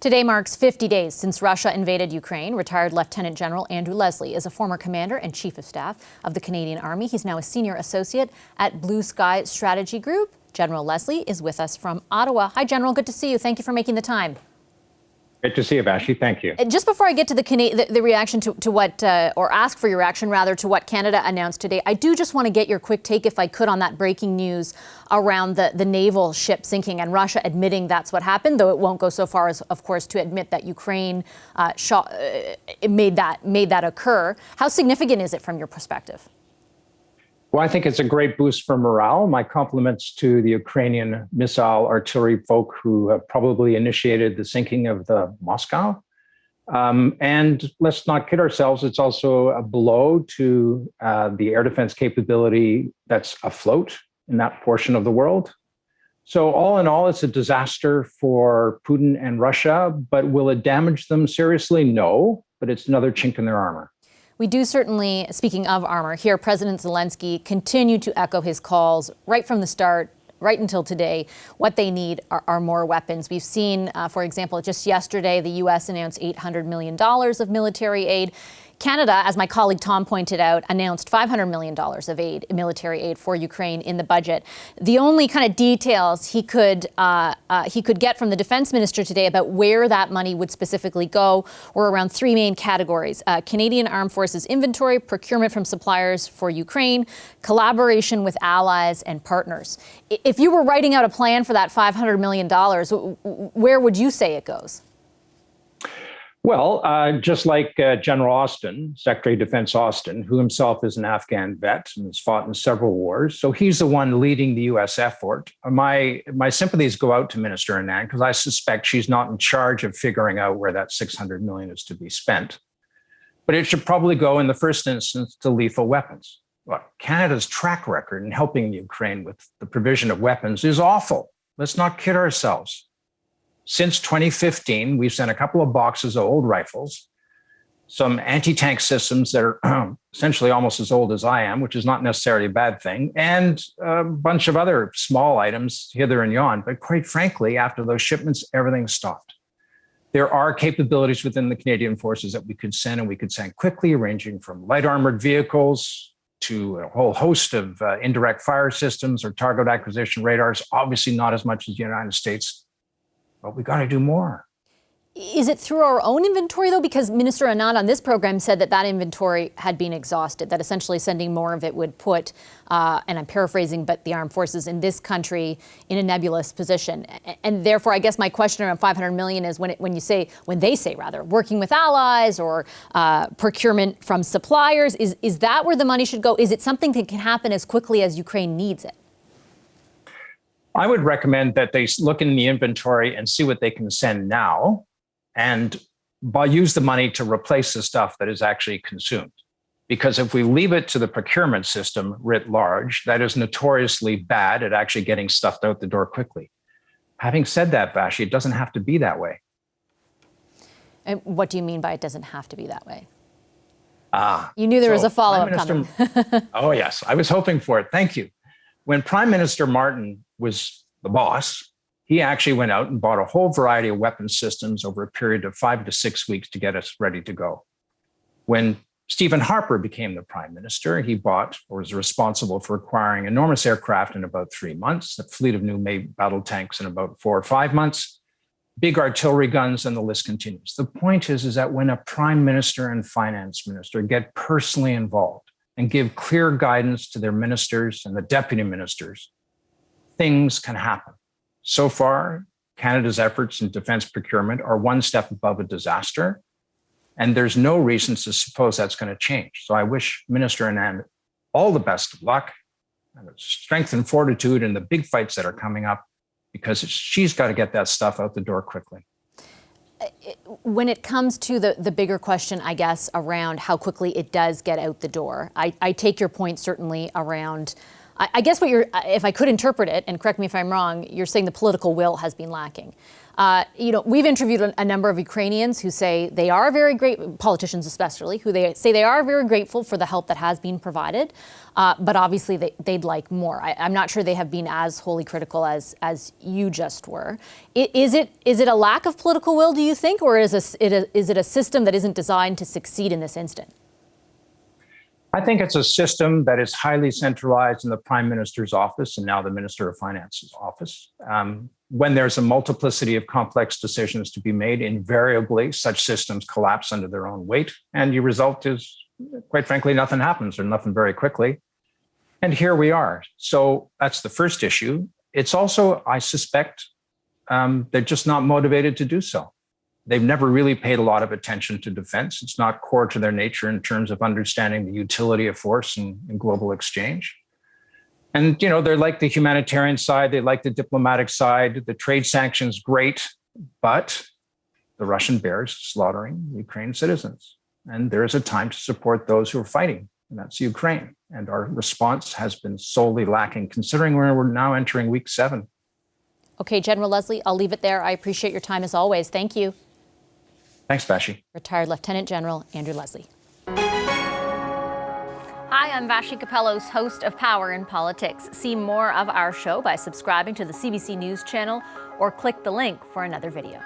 Today marks 50 days since Russia invaded Ukraine. Retired Lieutenant General Andrew Leslie is a former commander and chief of staff of the Canadian Army. He's now a senior associate at Blue Sky Strategy Group. General Leslie is with us from Ottawa. Hi, General. Good to see you. Thank you for making the time. Great to see you, Vashi. Thank you. Just before I get to the reaction to what, or ask for your reaction rather, to what Canada announced today, I do just want to get your quick take, if I could, on that breaking news around the naval ship sinking and Russia admitting that's what happened, though it won't go so far as, of course, to admit that Ukraine made that occur. How significant is it from your perspective? Well, I think it's a great boost for morale. My compliments to the Ukrainian missile artillery folk who have probably initiated the sinking of the Moscow. And let's not kid ourselves, it's also a blow to the air defense capability that's afloat in that portion of the world. So all in all, it's a disaster for Putin and Russia, but will it damage them seriously? No, but it's another chink in their armor. We do certainly, speaking of armor, hear President Zelensky continue to echo his calls right from the start, right until today. What they need are more weapons. We've seen, for example, just yesterday, the U.S. announced $800 million of military aid. Canada, as my colleague Tom pointed out, announced $500 million of military aid for Ukraine in the budget. The only kind of details he could get from the defense minister today about where that money would specifically go were around three main categories: Canadian Armed Forces inventory, procurement from suppliers for Ukraine, collaboration with allies and partners. If you were writing out a plan for that $500 million, where would you say it goes? Well, just like General Austin, Secretary of Defense Austin, who himself is an Afghan vet and has fought in several wars, so he's the one leading the U.S. effort. My sympathies go out to Minister Anand, because I suspect she's not in charge of figuring out where that $600 million is to be spent. But it should probably go, in the first instance, to lethal weapons. Look, Canada's track record in helping Ukraine with the provision of weapons is awful. Let's not kid ourselves. Since 2015, we've sent a couple of boxes of old rifles, some anti-tank systems that are essentially almost as old as I am, which is not necessarily a bad thing, and a bunch of other small items hither and yon. But quite frankly, after those shipments, everything stopped. There are capabilities within the Canadian forces that we could send, and we could send quickly, ranging from light armored vehicles to a whole host of indirect fire systems or target acquisition radars, obviously not as much as the United States. But we got to do more. Is it through our own inventory, though? Because Minister Anand on this program said that inventory had been exhausted, that essentially sending more of it would put, and I'm paraphrasing, but the armed forces in this country in a nebulous position. And therefore, I guess my question around $500 million is when they say working with allies or procurement from suppliers, is that where the money should go? Is it something that can happen as quickly as Ukraine needs it? I would recommend that they look in the inventory and see what they can send now, and use the money to replace the stuff that is actually consumed. Because if we leave it to the procurement system writ large, that is notoriously bad at actually getting stuff out the door quickly. Having said that, Vashi, it doesn't have to be that way. And what do you mean by it doesn't have to be that way? You knew there was a follow-up coming. Oh, yes. I was hoping for it. Thank you. When Prime Minister Martin was the boss, he actually went out and bought a whole variety of weapons systems over a period of 5 to 6 weeks to get us ready to go. When Stephen Harper became the Prime Minister, he bought, or was responsible for acquiring, enormous aircraft in about 3 months, a fleet of new battle tanks in about 4 or 5 months, big artillery guns, and the list continues. The point is that when a Prime Minister and Finance Minister get personally involved and give clear guidance to their ministers and the deputy ministers, things can happen. So far, Canada's efforts in defense procurement are one step above a disaster, and there's no reason to suppose that's going to change. So I wish Minister Anand all the best of luck, and strength and fortitude in the big fights that are coming up, because she's got to get that stuff out the door quickly. When it comes to the bigger question, I guess, around how quickly it does get out the door, I take your point certainly around, I guess if I could interpret it, and correct me if I'm wrong, you're saying the political will has been lacking. We've interviewed a number of Ukrainians who say they are very great, politicians especially, who they say they are very grateful for the help that has been provided, but obviously they'd like more. I'm not sure they have been as wholly critical as you just were. Is it a lack of political will, do you think, or is it a system that isn't designed to succeed in this instant? I think it's a system that is highly centralized in the Prime Minister's office and now the Minister of Finance's office. When there's a multiplicity of complex decisions to be made, invariably such systems collapse under their own weight. And the result is, quite frankly, nothing happens or nothing very quickly. And here we are. So that's the first issue. It's also, I suspect, they're just not motivated to do so. They've never really paid a lot of attention to defense. It's not core to their nature in terms of understanding the utility of force in global exchange. And, they're like the humanitarian side, they like the diplomatic side, the trade sanctions, great, but the Russian bears slaughtering Ukraine citizens. And there is a time to support those who are fighting, and that's Ukraine. And our response has been solely lacking, considering we're now entering week 7. Okay, General Leslie, I'll leave it there. I appreciate your time as always. Thank you. Thanks, Vashi. Retired Lieutenant General Andrew Leslie. Hi, I'm Vashi Capellos, host of Power in Politics. See more of our show by subscribing to the CBC News channel or click the link for another video.